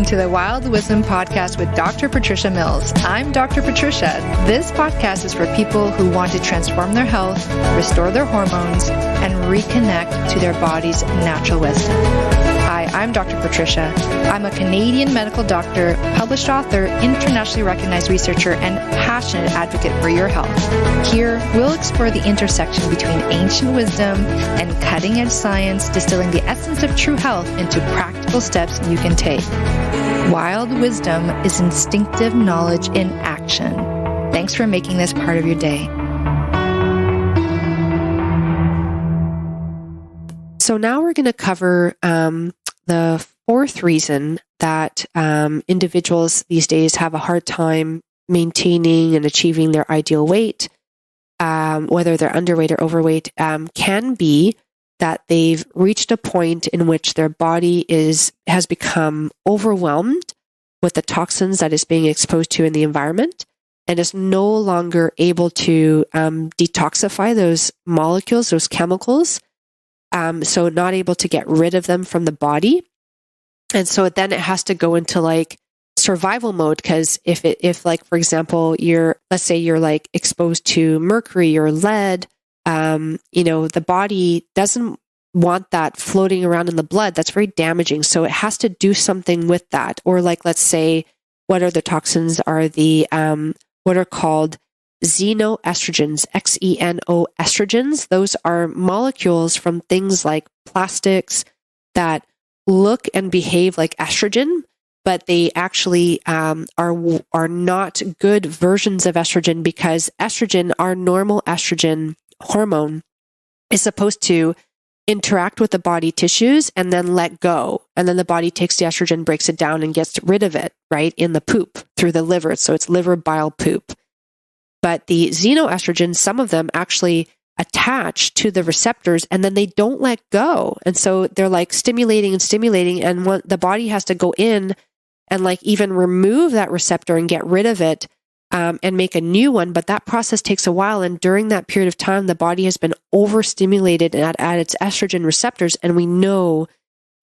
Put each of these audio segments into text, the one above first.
to the Wild Wisdom Podcast with Dr. Patricia Mills. I'm Dr. Patricia. This podcast is for people who want to transform their health, restore their hormones, and reconnect to their body's natural wisdom. Hi, I'm Dr. Patricia. I'm a Canadian medical doctor, published author, internationally recognized researcher, and passionate advocate for your health. Here, we'll explore the intersection between ancient wisdom and cutting-edge science, distilling the essence of true health into practical steps you can take. Wild wisdom is instinctive knowledge in action. Thanks for making this part of your day. So now we're going to cover the fourth reason that individuals these days have a hard time maintaining and achieving their ideal weight, whether they're underweight or overweight, can be that they've reached a point in which their body has become overwhelmed with the toxins that is being exposed to in the environment and is no longer able to detoxify those molecules, those chemicals, so not able to get rid of them from the body. And so then it has to go into like survival mode, because if like, for example, let's say you're like exposed to mercury or lead, the body doesn't want that floating around in the blood. That's very damaging. So it has to do something with that. Or like, let's say, what are the toxins are the, what are called xenoestrogens, XENO estrogens. Those are molecules from things like plastics that look and behave like estrogen, but they actually are not good versions of estrogen, because estrogen, our normal estrogen hormone, is supposed to interact with the body tissues and then let go. And then the body takes the estrogen, breaks it down, and gets rid of it, right, in the poop through the liver. So it's liver bile poop. But the xenoestrogens, some of them actually attach to the receptors and then they don't let go. And so they're like stimulating, and the body has to go in and like even remove that receptor and get rid of it and make a new one. But that process takes a while. And during that period of time, the body has been overstimulated at its estrogen receptors. And we know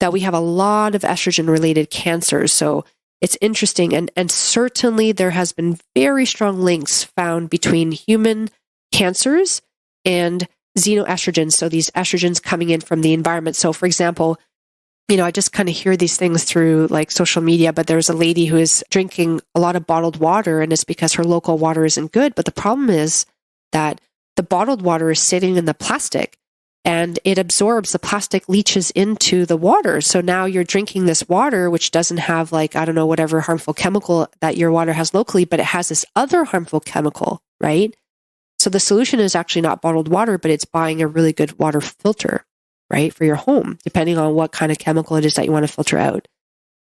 that we have a lot of estrogen-related cancers. So it's interesting. And certainly there has been very strong links found between human cancers and xenoestrogens. So these estrogens coming in from the environment. So for example, I just kind of hear these things through like social media, but there's a lady who is drinking a lot of bottled water, and it's because her local water isn't good. But the problem is that the bottled water is sitting in the plastic and it absorbs, the plastic leaches into the water. So now you're drinking this water, which doesn't have like, I don't know, whatever harmful chemical that your water has locally, but it has this other harmful chemical, right? So the solution is actually not bottled water, but it's buying a really good water filter, right, for your home, depending on what kind of chemical it is that you want to filter out.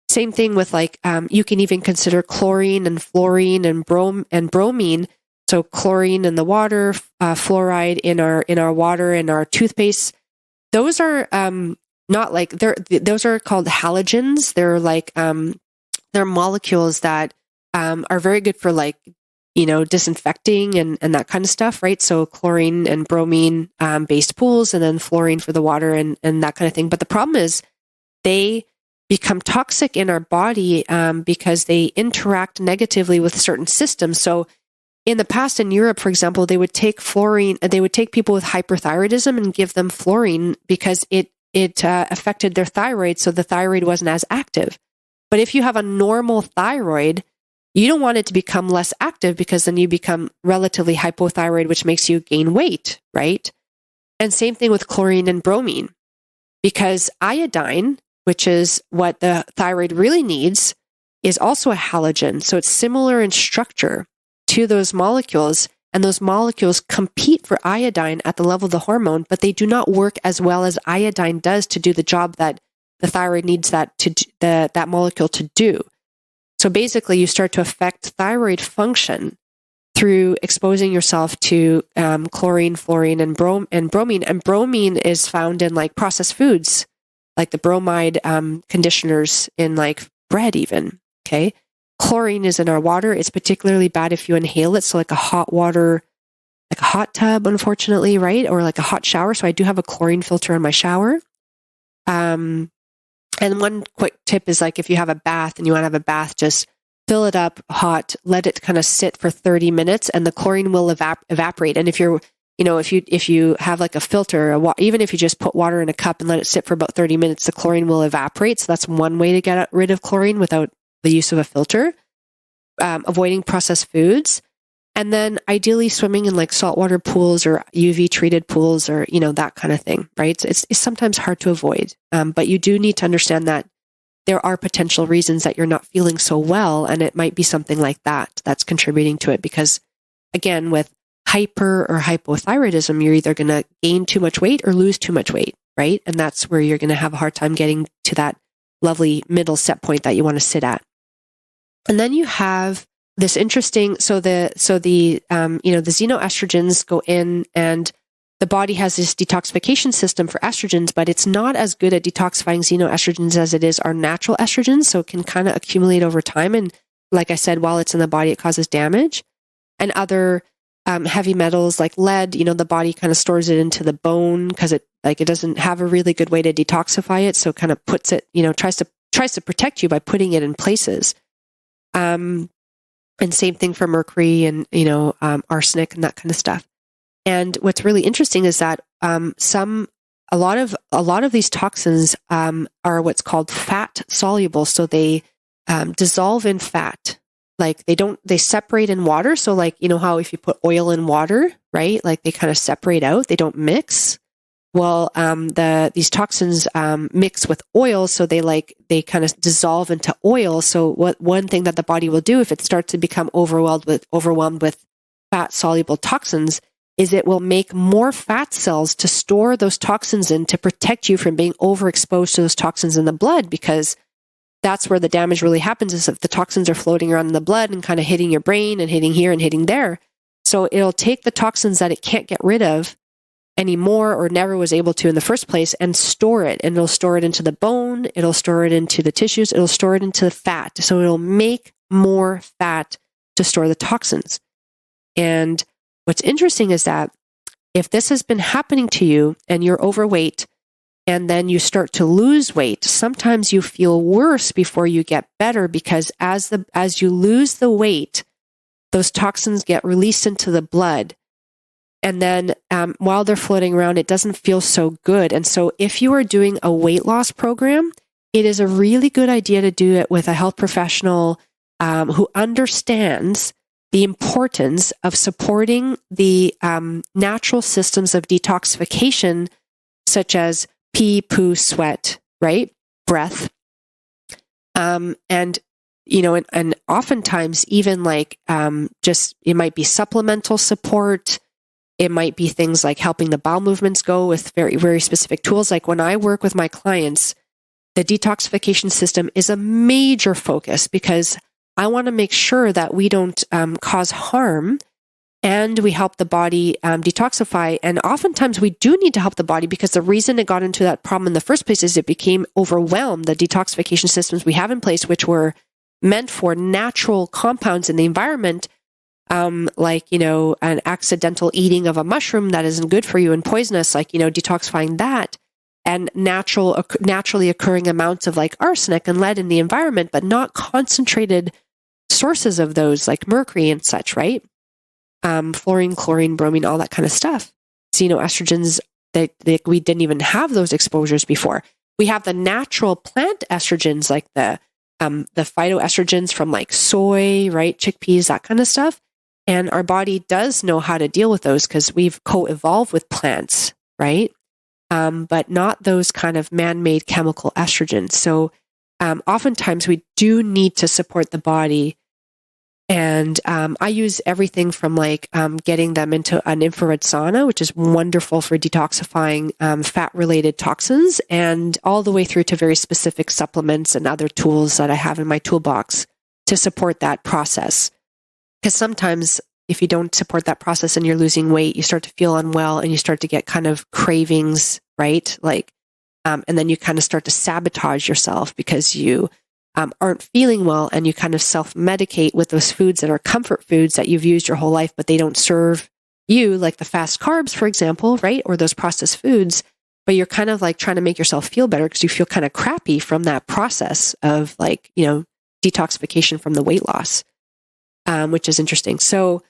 Same thing with like, you can even consider chlorine and fluorine and bromine. So chlorine in the water, fluoride in our water and our toothpaste. Those are not like those are called halogens. They're like they're molecules that are very good for like disinfecting and that kind of stuff, right? So chlorine and bromine based pools, and then fluorine for the water and that kind of thing. But the problem is they become toxic in our body because they interact negatively with certain systems. So in the past in Europe, for example, they would take fluorine, they would take people with hyperthyroidism and give them fluorine because it affected their thyroid, so the thyroid wasn't as active. But if you have a normal thyroid, you don't want it to become less active, because then you become relatively hypothyroid, which makes you gain weight, right? And same thing with chlorine and bromine, because iodine, which is what the thyroid really needs, is also a halogen. So it's similar in structure to those molecules, and those molecules compete for iodine at the level of the hormone, but they do not work as well as iodine does to do the job that the thyroid needs that molecule to do. So basically, you start to affect thyroid function through exposing yourself to chlorine, fluorine, and bromine. And bromine is found in like processed foods, like the bromide conditioners in like bread even, okay? Chlorine is in our water. It's particularly bad if you inhale it. So like a hot water, like a hot tub, unfortunately, right? Or like a hot shower. So I do have a chlorine filter in my shower. And one quick tip is like, if you have a bath and you want to have a bath, just fill it up hot, let it kind of sit for 30 minutes and the chlorine will evaporate. And if you're, if you have like a filter, even if you just put water in a cup and let it sit for about 30 minutes, the chlorine will evaporate. So that's one way to get rid of chlorine without the use of a filter. Avoiding processed foods. And then ideally swimming in like saltwater pools or UV treated pools or, that kind of thing, right? It's sometimes hard to avoid. But you do need to understand that there are potential reasons that you're not feeling so well. And it might be something like that that's contributing to it. Because again, with hyper or hypothyroidism, you're either going to gain too much weight or lose too much weight, right? And that's where you're going to have a hard time getting to that lovely middle set point that you want to sit at. And then you have this interesting, the xenoestrogens go in and the body has this detoxification system for estrogens, but it's not as good at detoxifying xenoestrogens as it is our natural estrogens. So it can kind of accumulate over time. And like I said, while it's in the body, it causes damage. And other heavy metals like lead, the body kind of stores it into the bone because it doesn't have a really good way to detoxify it. So it kind of puts it, tries to protect you by putting it in places. And same thing for mercury and, arsenic and that kind of stuff. And what's really interesting is that a lot of these toxins are what's called fat soluble. So they dissolve in fat. Like they separate in water. So like, how if you put oil in water, right? Like they kind of separate out, they don't mix. Well, these toxins mix with oil, so they kind of dissolve into oil. So one thing that the body will do if it starts to become overwhelmed with fat soluble toxins is it will make more fat cells to store those toxins in to protect you from being overexposed to those toxins in the blood, because that's where the damage really happens, is if the toxins are floating around in the blood and kind of hitting your brain and hitting here and hitting there. So it'll take the toxins that it can't get rid of anymore or never was able to in the first place and store it. And it'll store it into the bone, it'll store it into the tissues, it'll store it into the fat. So it'll make more fat to store the toxins. And what's interesting is that if this has been happening to you and you're overweight and then you start to lose weight, sometimes you feel worse before you get better, because as you lose the weight, those toxins get released into the blood. And then while they're floating around, it doesn't feel so good. And so if you are doing a weight loss program, it is a really good idea to do it with a health professional who understands the importance of supporting the natural systems of detoxification, such as pee, poo, sweat, right? Breath. And oftentimes even like just, it might be supplemental support. It might be things like helping the bowel movements go with very, very specific tools. Like when I work with my clients, the detoxification system is a major focus because I want to make sure that we don't cause harm and we help the body detoxify. And oftentimes we do need to help the body because the reason it got into that problem in the first place is it became overwhelmed. The detoxification systems we have in place, which were meant for natural compounds in the environment, like, an accidental eating of a mushroom that isn't good for you and poisonous, like, detoxifying that, and naturally occurring amounts of like arsenic and lead in the environment, but not concentrated sources of those like mercury and such, right? Fluorine, chlorine, bromine, all that kind of stuff. Xenoestrogens, we didn't even have those exposures before. We have the natural plant estrogens, like the phytoestrogens from like soy, right? Chickpeas, that kind of stuff. And our body does know how to deal with those because we've co-evolved with plants, right? But not those kind of man-made chemical estrogens. So oftentimes we do need to support the body. And I use everything from like getting them into an infrared sauna, which is wonderful for detoxifying fat-related toxins, and all the way through to very specific supplements and other tools that I have in my toolbox to support that process. Because sometimes if you don't support that process and you're losing weight, you start to feel unwell and you start to get kind of cravings, right? Like, and then you kind of start to sabotage yourself because you aren't feeling well, and you kind of self-medicate with those foods that are comfort foods that you've used your whole life, but they don't serve you, like the fast carbs, for example, right? Or those processed foods, but you're kind of like trying to make yourself feel better because you feel kind of crappy from that process of like, detoxification from the weight loss, which is interesting. So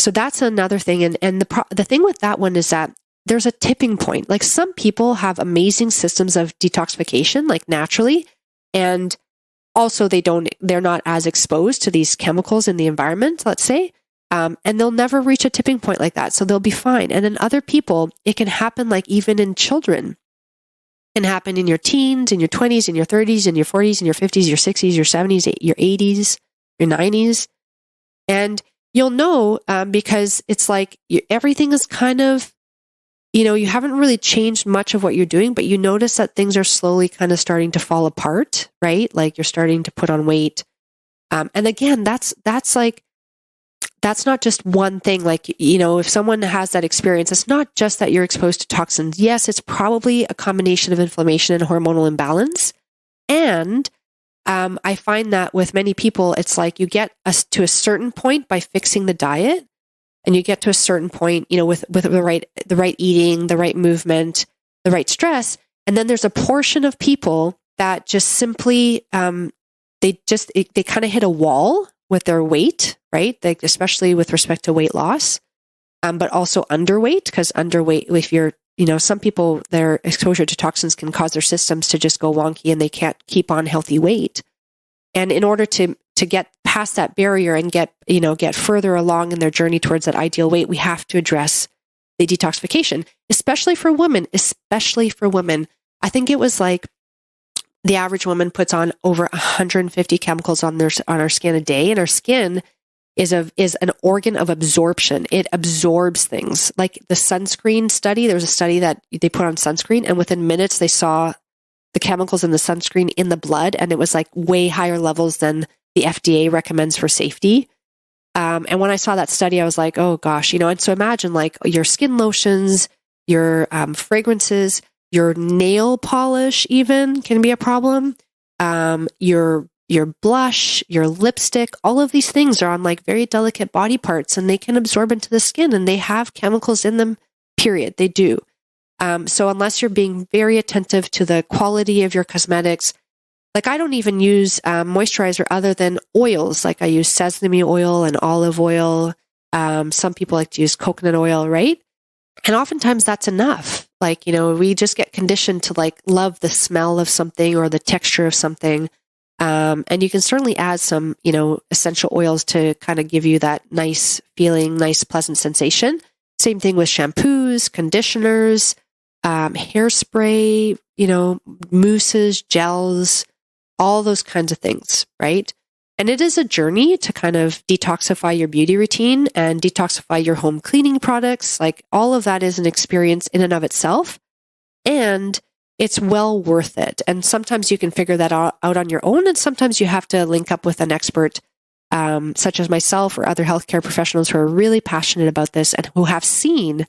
that's another thing. And the thing with that one is that there's a tipping point. Like some people have amazing systems of detoxification, like naturally, and also they're not as exposed to these chemicals in the environment, let's say, and they'll never reach a tipping point like that. So they'll be fine. And in other people, it can happen like even in children. It can happen in your teens, in your 20s, in your 30s, in your 40s, in your 50s, your 60s, your 70s, your 80s, your 90s. And you'll know because it's like everything is kind of, you haven't really changed much of what you're doing, but you notice that things are slowly kind of starting to fall apart, right? Like you're starting to put on weight. And again, that's not just one thing. Like, if someone has that experience, it's not just that you're exposed to toxins. Yes, it's probably a combination of inflammation and hormonal imbalance. And I find that with many people, it's like you get to a certain point by fixing the diet, and you get to a certain point, with the right eating, the right movement, the right stress. And then there's a portion of people that just simply, they kind of hit a wall with their weight, right? Like especially with respect to weight loss, but also underweight, because underweight, if you're, some people, their exposure to toxins can cause their systems to just go wonky and they can't keep on healthy weight. And in order to get past that barrier and get further along in their journey towards that ideal weight, we have to address the detoxification, especially for women. I think it was like the average woman puts on over 150 chemicals on our skin a day, and our skin is an organ of absorption. It absorbs things. Like the sunscreen study, there was a study that they put on sunscreen, and within minutes they saw the chemicals in the sunscreen in the blood, and it was like way higher levels than the FDA recommends for safety. And when I saw that study, I was like, oh gosh, and so imagine like your skin lotions, your fragrances, your nail polish even can be a problem. Your blush, your lipstick, all of these things are on like very delicate body parts, and they can absorb into the skin, and they have chemicals in them, period. They do. So unless you're being very attentive to the quality of your cosmetics, like I don't even use moisturizer other than oils. Like I use sesame oil and olive oil. Some people like to use coconut oil, right? And oftentimes that's enough. Like, we just get conditioned to like love the smell of something or the texture of something. And you can certainly add some, essential oils to kind of give you that nice feeling, nice, pleasant sensation. Same thing with shampoos, conditioners, hairspray, mousses, gels, all those kinds of things, right? And it is a journey to kind of detoxify your beauty routine and detoxify your home cleaning products. Like all of that is an experience in and of itself, and it's well worth it. And sometimes you can figure that out on your own, and sometimes you have to link up with an expert, such as myself or other healthcare professionals who are really passionate about this and who have seen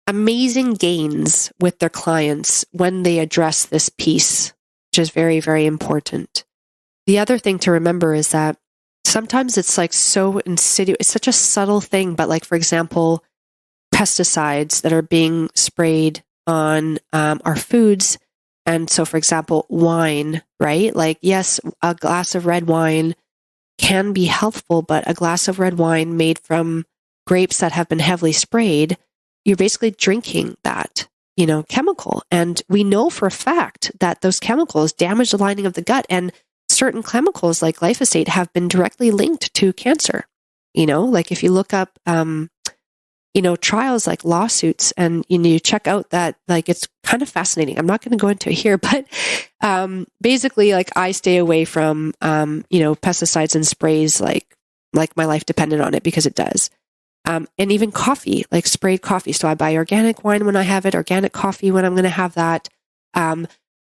amazing gains with their clients when they address this piece, which is very, very important. The other thing to remember is that sometimes it's like so insidious, it's such a subtle thing, but like, for example, pesticides that are being sprayed on our foods. And so, for example, wine, right? Like, yes, a glass of red wine can be healthful, but a glass of red wine made from grapes that have been heavily sprayed, you're basically drinking that, chemical. And we know for a fact that those chemicals damage the lining of the gut, and certain chemicals like glyphosate have been directly linked to cancer. Like if you look up, trials like lawsuits, and you check out that, like, it's kind of fascinating. I'm not going to go into it here, but basically, like, I stay away from pesticides and sprays like my life depended on it, because it does. And even coffee, like sprayed coffee. So I buy organic wine when I have it, organic coffee when I'm going to have that.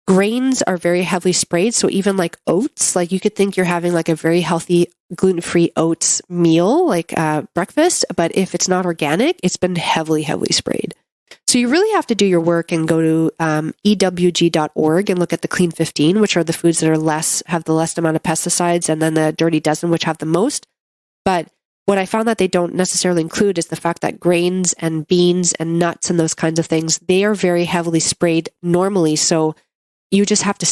Grains are very heavily sprayed. So even like oats, like you could think you're having like a very healthy gluten-free oats meal, like breakfast. But if it's not organic, it's been heavily, heavily sprayed. So you really have to do your work and go to ewg.org and look at the Clean 15, which are the foods that have the least amount of pesticides, and then the Dirty Dozen, which have the most. But what I found that they don't necessarily include is the fact that grains and beans and nuts and those kinds of things, they are very heavily sprayed normally. So you just have to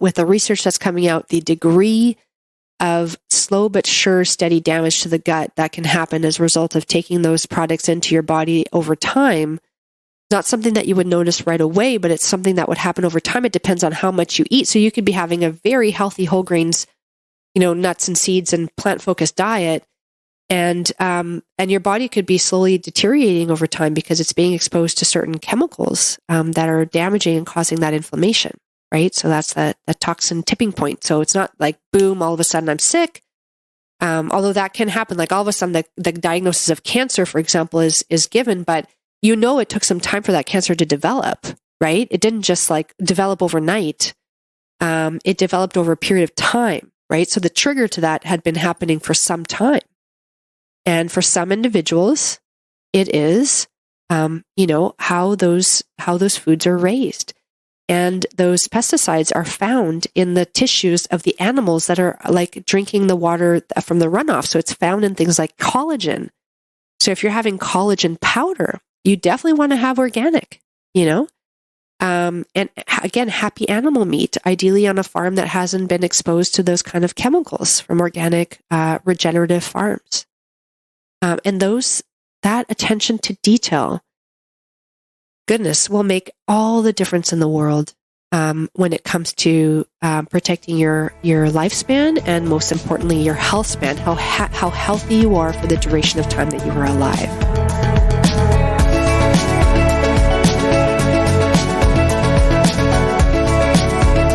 with the research that's coming out, the degree of slow but sure steady damage to the gut that can happen as a result of taking those products into your body over time, not something that you would notice right away, but it's something that would happen over time. It depends on how much you eat. So you could be having a very healthy whole grains, nuts and seeds and plant-focused diet, and your body could be slowly deteriorating over time because it's being exposed to certain chemicals that are damaging and causing that inflammation, right? So that's that toxin tipping point. So it's not like, boom, all of a sudden I'm sick. Although that can happen, like all of a sudden the diagnosis of cancer, for example, is given, but it took some time for that cancer to develop, right? It didn't just like develop overnight. It developed over a period of time, right? So the trigger to that had been happening for some time. And for some individuals, it is, how those foods are raised. And those pesticides are found in the tissues of the animals that are like drinking the water from the runoff. So it's found in things like collagen. So if you're having collagen powder, you definitely want to have organic, and again, happy animal meat, ideally on a farm that hasn't been exposed to those kind of chemicals from organic, regenerative farms. And that attention to detail, goodness, will make all the difference in the world when it comes to protecting your lifespan and, most importantly, your health span, how healthy you are for the duration of time that you are alive.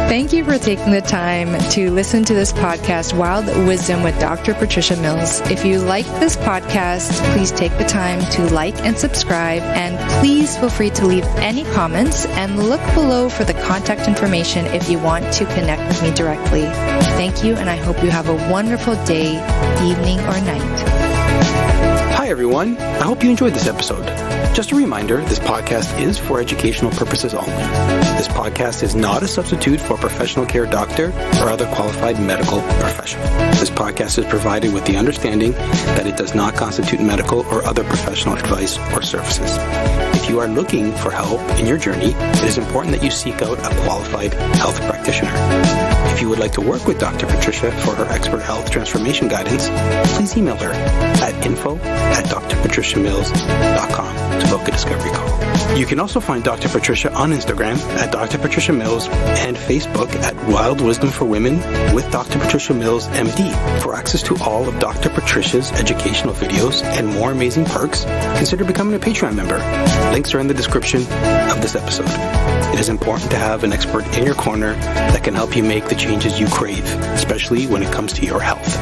Thank you for taking the time to listen to this podcast, Wild Wisdom with Dr. Patricia Mills. If you like this podcast, please take the time to like and subscribe, and please feel free to leave any comments and look below for the contact information if you want to connect with me directly. Thank you, and I hope you have a wonderful day, evening, or night. Hi, everyone. I hope you enjoyed this episode. Just a reminder, this podcast is for educational purposes only. This podcast is not a substitute for a professional care doctor or other qualified medical professional. This podcast is provided with the understanding that it does not constitute medical or other professional advice or services. If you are looking for help in your journey, it is important that you seek out a qualified health practitioner. If you would like to work with Dr. Patricia for her expert health transformation guidance, please email her at info@drpatriciamills.com to book a discovery call. You can also find Dr. Patricia on Instagram at Dr. Patricia Mills and Facebook at Wild Wisdom for Women with Dr. Patricia Mills, MD. For access to all of Dr. Patricia's educational videos and more amazing perks, consider becoming a Patreon member. Links are in the description of this episode. It is important to have an expert in your corner that can help you make the changes you crave, especially when it comes to your health.